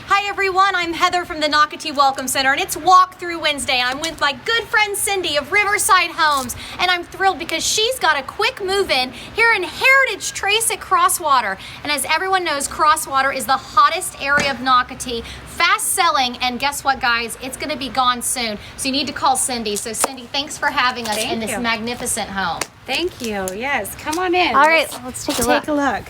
Hi everyone, I'm Heather from the Nocatee Welcome Center, and it's Walkthrough Wednesday. I'm with my good friend Cindy of Riverside Homes, and I'm thrilled because she's got a quick move-in here in Heritage Trace at Crosswater. And as everyone knows, Crosswater is the hottest area of Nocatee, fast selling, and guess what guys, it's gonna be gone soon. So you need to call Cindy. So Cindy, thanks for having us in this magnificent home. Thank you, yes, come on in. All right, let's take a look. Take a look.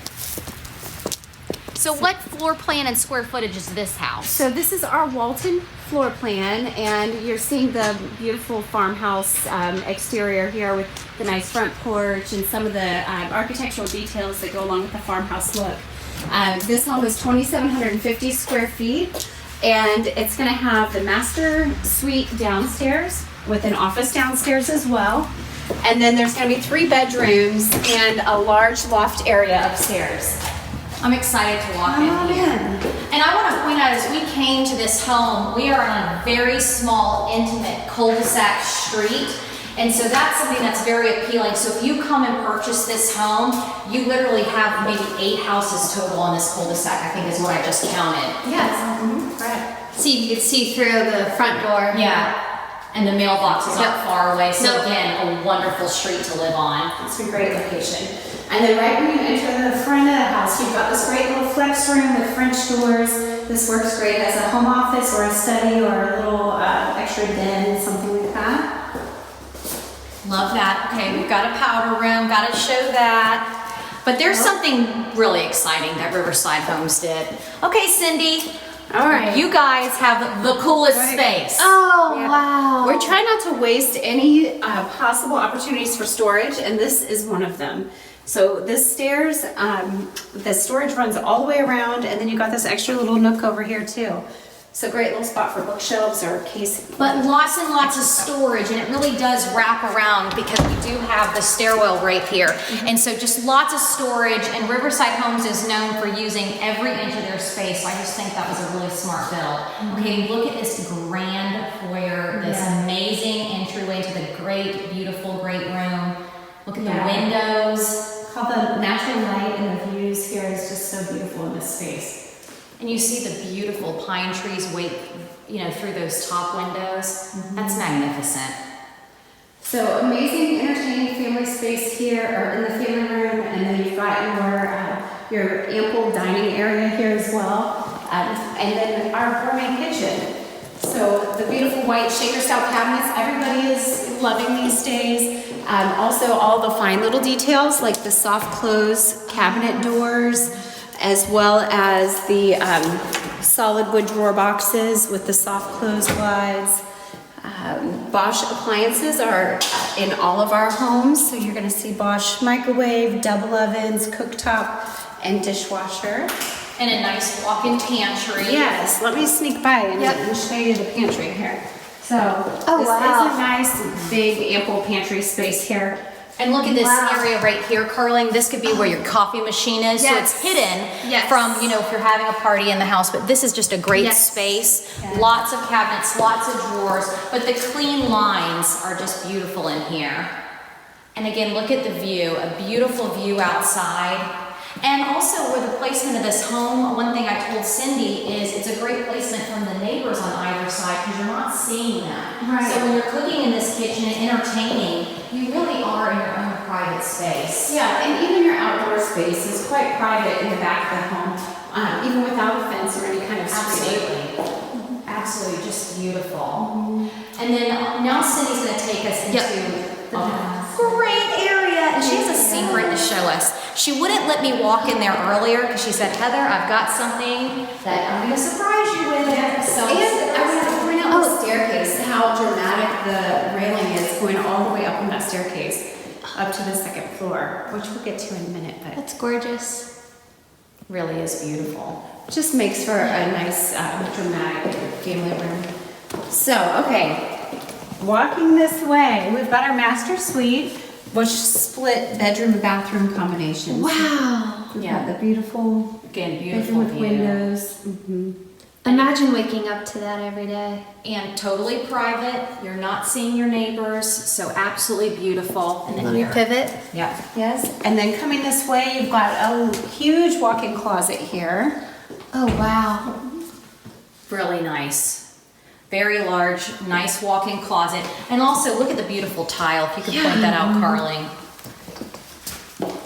So what floor plan and square footage is this house? So this is our Walton floor plan, and you're seeing the beautiful farmhouse exterior here with the nice front porch and some of the architectural details that go along with the farmhouse look. This home is 2,750 square feet, and it's going to have the master suite downstairs with an office downstairs as well. And then there's going to be 3 bedrooms and a large loft area upstairs. I'm excited to walk in here. And I want to point out, as we came to this home, we are on a very small, intimate cul-de-sac street. And so that's something that's very appealing. So if you come and purchase this home, you literally have maybe 8 houses total on this cul-de-sac, I think is what I just counted. Yes. Right. See, you can see through the front door. Yeah. And the mailbox is not far away. So again, a wonderful street to live on. It's a great location. And then right when you enter the front of the house, you've got this great little flex room with French doors. This works great as a home office or a study or a little extra den, something like that. Love that. Okay, we've got a powder room, got to show that. But there's something really exciting that Riverside Homes did. Okay, Cindy. All right. You guys have the coolest space. Oh, wow. We're trying not to waste any possible opportunities for storage, and this is one of them. So this stairs, the storage runs all the way around, and then you got this extra little nook over here too. So great little spot for bookshelves or case. But lots and lots of storage, and it really does wrap around because we do have the stairwell right here. And so just lots of storage, and Riverside Homes is known for using every inch of their space. So I just think that was a really smart build. Okay, look at this grand foyer, this amazing entryway into the great, beautiful, great room. Look at the windows. How the natural light and the views here is just so beautiful in this space. And you see the beautiful pine trees wake, through those top windows. That's magnificent. So amazing entertaining family space here, or in the family room, and then you've got your ample dining area here as well. And then our gourmet kitchen. So the beautiful white shaker style cabinets, everybody is loving these days. Also all the fine little details like the soft close cabinet doors, as well as the solid wood drawer boxes with the soft close glides. Bosch appliances are in all of our homes, so you're going to see Bosch microwave, double ovens, cooktop, and dishwasher. And a nice walk-in pantry. Yes, let me sneak by and show you the pantry here. So this is a nice, big, ample pantry space here. And look at this area right here, Carling. This could be where your coffee machine is. So it's hidden from, if you're having a party in the house. But this is just a great space. Lots of cabinets, lots of drawers. But the clean lines are just beautiful in here. And again, look at the view. A beautiful view outside. And also where the placement of this home, one thing I told Cindy is it's a great placement from the neighbors on either side because you're not seeing them. Right. So when you're cooking in this kitchen and entertaining, you really are in your own private space. Yeah, and even your outdoor space is quite private in the back of the home, even without a fence or any kind of screen. Absolutely, just beautiful. And then now Cindy's going to take us into the great area, and she has a secret to show us. She wouldn't let me walk in there earlier because she said, Heather, I've got something that I'm going to surprise you with. So and I want to point out the staircase, how dramatic the railing is going all the way up on that staircase up to the second floor, which we'll get to in a minute. But that's gorgeous. Really is beautiful. Just makes for a nice dramatic family room. So, okay, walking this way, we've got our master suite, which split bedroom and bathroom combinations. Wow. Yeah, the beautiful, beautiful with windows. Imagine waking up to that every day. And totally private. You're not seeing your neighbors, so absolutely beautiful. And then Let me pivot. Yeah. Yes. And then coming this way, you've got a huge walk-in closet here. Oh, wow. Really nice. Very large, nice walk-in closet. And also, look at the beautiful tile. If you could point that out, Carling.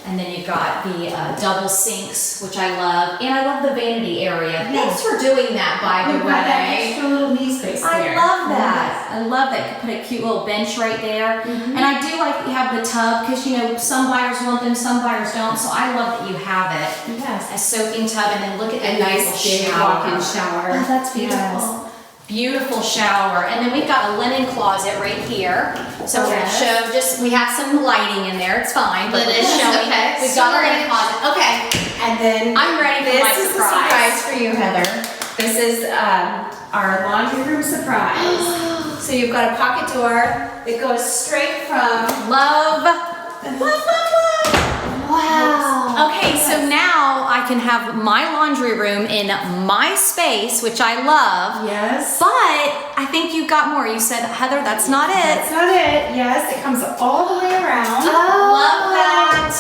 And then you've got the double sinks, which I love. And I love the vanity area. Thanks for doing that, by the way. That extra little knee space there. I love that. I love that. You could put a cute little bench right there. And I do like that you have the tub because, you know, some buyers want them, some buyers don't. So I love that you have it. Yes. A soaking tub, and then look at A that nice big walk-in shower. Oh, that's beautiful. Yes. Beautiful shower. And then we've got a linen closet right here. So we're gonna show we have some lighting in there. It's fine, but it's showing. Okay. We've got a linen closet. Okay. And then I'm ready for my this is surprise. a surprise for you, Heather. This is our laundry room surprise. So you've got a pocket door that goes straight from Love. Wow. Okay, so now I can have my laundry room in my space, which I love. Yes. But I think you got more. You said, Heather, that's not it. That's not it. Yes, it comes all the way around. Love that.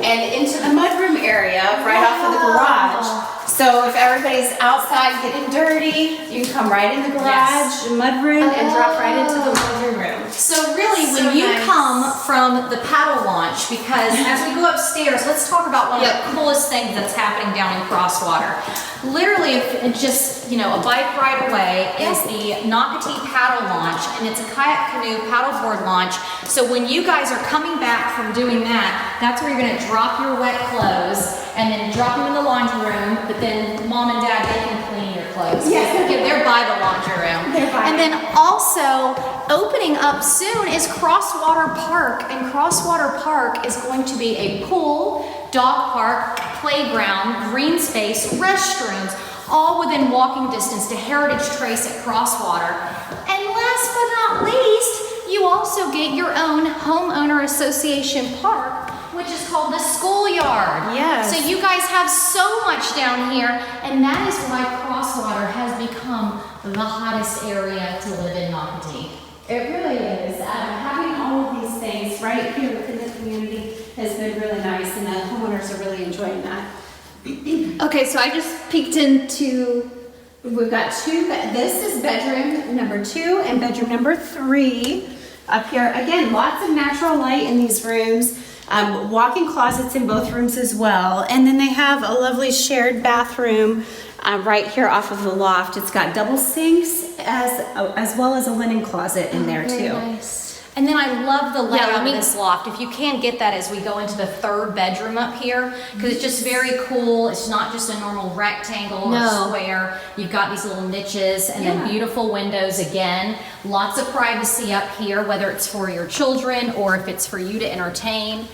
And into the mudroom area right off of the garage. So if everybody's outside getting dirty, you can come right in the garage, mudroom, and drop right into the laundry room. So really, So when you nice. come from the paddle launch, because as we go upstairs, let's talk about one of the coolest things that's happening down in Crosswater. Literally, if just, you know, a bike ride away is the Nocatee paddle launch, and it's a kayak canoe paddleboard launch. So when you guys are coming back from doing that, that's where you're gonna drop your wet clothes and then drop them in the laundry room, but then mom and dad, they can clean your clothes. Yes. They're by the laundry room. They're by. And then also, opening up soon is Crosswater Park, and Crosswater Park is going to be a pool, dog park, playground, green space, restrooms, all within walking distance to Heritage Trace at Crosswater. And last but not least, you also get your own homeowner association park, which is called the schoolyard. Yes. So you guys have so much down here, and that is why Crosswater has become the hottest area to live in Nocatee. It really is. Having all of these things right here within the community has been really nice, and the homeowners are really enjoying that. Okay, so I just peeked into. We've got this is bedroom number 2 and bedroom number 3 up here. Again, lots of natural light in these rooms. Walk-in closets in both rooms as well. And then they have a lovely shared bathroom right here off of the loft. It's got double sinks as well as a linen closet in there Very too. nice. And then I love the layout let me- of this loft. If you can get that as we go into the 3rd bedroom up here, because it's just very cool. It's not just a normal rectangle or square. You've got these little niches and then beautiful windows again. Lots of privacy up here, whether it's for your children or if it's for you to entertain.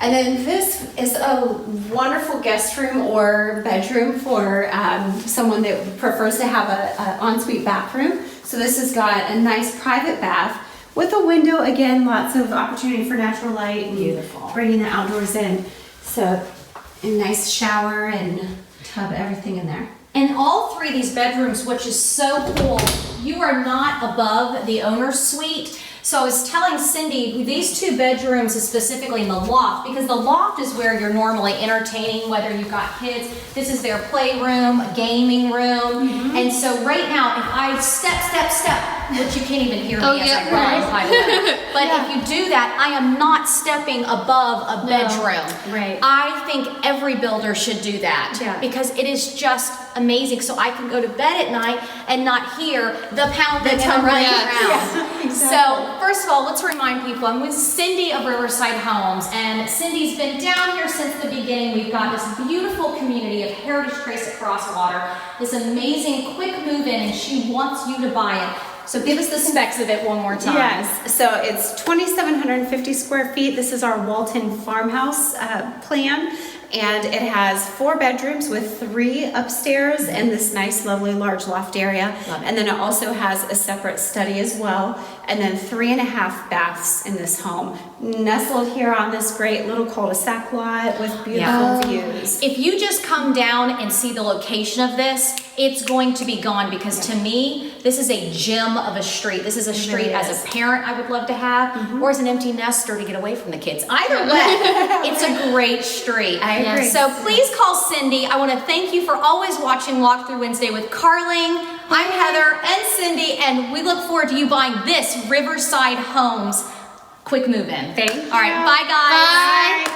And then this is a wonderful guest room or bedroom for someone that prefers to have an ensuite bathroom. So this has got a nice private bath with a window. Again, lots of opportunity for natural light and Beautiful. bringing the outdoors in. So a nice shower and tub, everything in there. And all 3 of these bedrooms, which is so cool, you are not above the owner's suite. So I was telling Cindy, these 2 bedrooms is specifically in the loft, because the loft is where you're normally entertaining, whether you've got kids. This is their playroom, gaming room. And so right now, if I step, which you can't even hear me as I run, by the way. But if you do that, I am not stepping above a bedroom. Right. I think every builder should do that because it is just amazing. So I can go to bed at night and not hear the pounding and the running around. So first of all, let's remind people, I'm with Cindy of Riverside Homes, and Cindy's been down here since the beginning. We've got this beautiful community of Heritage Trace at Crosswater, this amazing quick move-in, and she wants you to buy it. So give us the specs of it one more time. Yes, so it's 2,750 square feet. This is our Walton farmhouse plan, and it has 4 bedrooms with 3 upstairs and this nice, lovely, large loft area. And then it also has a separate study as well, and then 3.5 baths in this home, nestled here on this great little cul-de-sac lot with beautiful views. If you just come down and see the location of this, it's going to be gone, because to me, this is a gem of a street. This is a street as a parent I would love to have, or as an empty nester to get away from the kids. Either way, it's a great street. I agree. So please call Cindy. I want to thank you for always watching Walkthrough Wednesday with Carling. I'm Heather and Cindy, and we look forward to you buying this Riverside Homes quick move-in. Thank you. All right, bye guys. Bye.